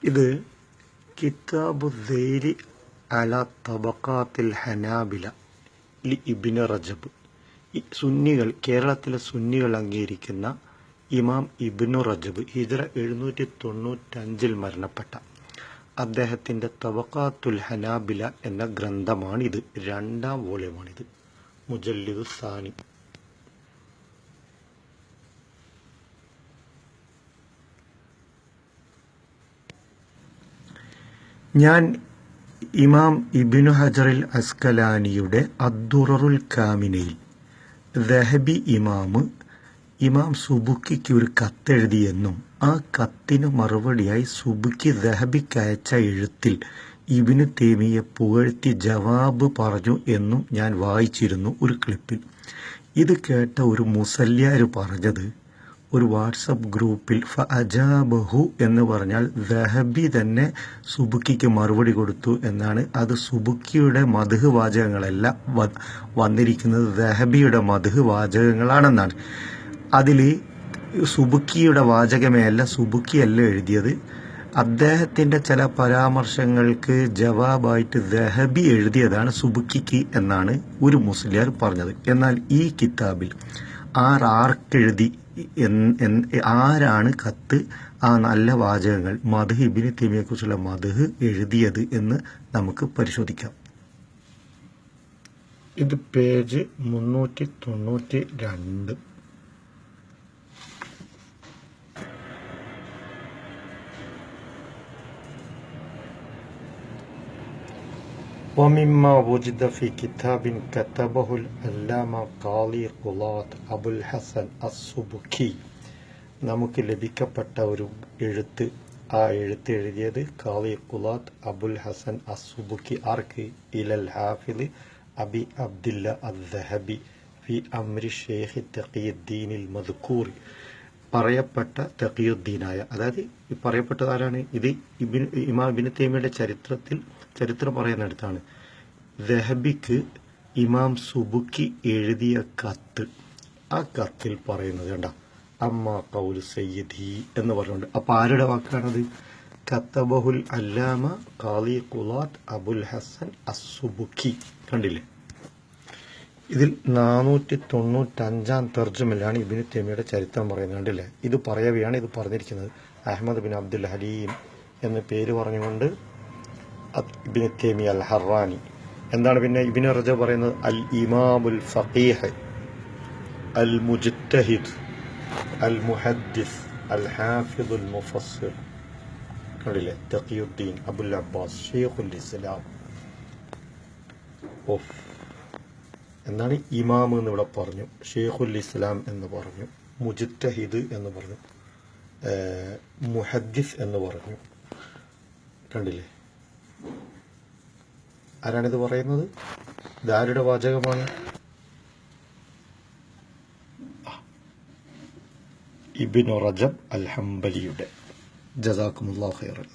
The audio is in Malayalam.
ഇത് കിതാബു ദൈരി അല തബഖാത്തിൽ ഹനാബില ലി ഇബ്നു റജബ്. സുന്നികൾ, കേരളത്തിലെ സുന്നികൾ അംഗീകരിക്കുന്ന ഇമാം ഇബ്നു റജബ് ഹിജ്റ 795 മരണപ്പെട്ട അദ്ദേഹത്തിൻ്റെ തബഖാത്തുൽ ഹനാബില എന്ന ഗ്രന്ഥമാണിത്. 2ാം വോള്യമാണിത്. മുജല്ലിദു സാനി. ഞാൻ ഇമാം ഇബ്നു ഹജറിൽ അസ്കലാനിയുടെ അദ്ദുററുൽ കാമിനയിൽ ദഹബി ഇമാം സുബുക്കിക്ക് ഒരു കത്തെഴുതിയെന്നും ആ കത്തിന് മറുപടിയായി സുബുക്കി ദഹബിക്ക് അയച്ച എഴുത്തിൽ ഇബ്നു തൈമിയെ പുകഴ്ത്തി ജവാബ് പറഞ്ഞു എന്നും ഞാൻ വായിച്ചിരുന്നു ഒരു ക്ലിപ്പിൽ. ഇത് കേട്ട ഒരു മുസല്യാർ പറഞ്ഞത് ഒരു വാട്സപ്പ് ഗ്രൂപ്പിൽ ഫഅജാബഹു എന്ന് പറഞ്ഞാൽ ദഹബി തന്നെ സുബുക്കിക്ക് മറുപടി കൊടുത്തു എന്നാണ്. അത് സുബുക്കിയുടെ മദ്ഹ് വാചകങ്ങളല്ല വന്നിരിക്കുന്നത്, ദഹബിയുടെ മദ്ഹ് വാചകങ്ങളാണെന്നാണ്. അതിൽ സുബുക്കിയുടെ വാചകമേ അല്ല, സുബുക്കിയല്ല എഴുതിയത്. അദ്ദേഹത്തിൻ്റെ ചില പരാമർശങ്ങൾക്ക് ജവാബായിട്ട് ദഹബി എഴുതിയതാണ് സുബുക്കിക്ക് എന്നാണ് ഒരു മുസ്ലിയാർ പറഞ്ഞത്. എന്നാൽ ഈ കിതാബിൽ ആർക്കെഴുതി, ആരാണ് കത്ത്, ആ നല്ല വാചകങ്ങൾ മദ്ഹ് ഇബ്നു തൈമിയെക്കുറിച്ചുള്ള മദ്ഹ് എഴുതിയത് എന്ന് നമുക്ക് പരിശോധിക്കാം. ഇത് പേജ് 392. ومما وجد في كتاب كتبه العلامة قاضي قضاة أبو الحسن السبكي. നമുക്ക് ലഭിക്കപ്പെട്ട ഒരു എഴുത്ത്, ആ എഴുത്ത് എഴുതിയത് ഖാദി ഖുളാത്ത് അബുൽ ഹസൻ അസ്സുബുക്കി. ആർക്ക്? ഇലൽ ഹാഫിദ് അബി അബ്ദില്ല അദ്ദഹബി ഫി അംരി ഷെയ്ഖ് തഖിയുദ്ദീനിൽ മദ്കൂർ. പറയപ്പെട്ട തഖിയുദ്ദീനായ, അതായത് ഈ പറയപ്പെട്ടത് ആരാണ്? ഇത് ഇമാം ഇബ്നു തൈമിയുടെ ചരിത്രം പറയുന്നിടത്താണ്. ദഹബിക്ക് ഇമാം സുബുക്കി എഴുതിയ കത്ത്, ആ കത്തിൽ പറയുന്നത് കണ്ട, അമ്മ ഖൗലു സയ്യിദി എന്ന് പറഞ്ഞുകൊണ്ട്. അപ്പോൾ ആരുടെ വാക്കാണത്? കത്തബഹുൽ അല്ലാമ ഖാദി ഖുളാത്ത് അബുൽ ഹസൻ അസ്സുബുക്കി. കണ്ടില്ലേ? ഇതിൽ 495 തർജ്ജമയിലാണ് ഇബ്നു തൈമിയുടെ ചരിത്രം പറയുന്നത്. കണ്ടില്ലേ? ഇത് പറയവെയാണ് ഇത് പറഞ്ഞിരിക്കുന്നത്. അഹ്മദ് ബിൻ അബ്ദുൽ ഹലീം എന്ന പേര് പറഞ്ഞുകൊണ്ട് ഇബ്നു തൈമിയ അൽ ഹറാനി. എന്താണ് പിന്നെ ഇബ്നു റജബ് പറയുന്നത്? അൽ ഇമാമുൽ ഫഖീഹ് അൽ മുജ്തഹിദ് അൽ മുഹദ്ദിസ് അൽ ഹാഫിദുൽ മുഫസ്സിർ. കണ്ടില്ലേ? തഖിയുദ്ദീൻ അബുൽ അബ്ബാസ് ഷെയ്ഖുൽ ഇസ്ലാം. എന്നാണ് ഇമാം എന്ന് ഇവിടെ പറഞ്ഞു, ഷെയ്ഖുൽ ഇസ്ലാം എന്ന് പറഞ്ഞു, മുജ്തഹിദ് എന്ന് പറഞ്ഞു, മുഹദ്ദിസ് എന്ന് പറഞ്ഞു. കണ്ടില്ലേ? ആരാണിത് പറയുന്നത്? ഇതാരുടെ വാചകമാണ്? ഇബ്നു റജബ് അൽ ഹംബലിയുടെ. ജസാക്കുമുല്ലാഹു ഖൈറൻ.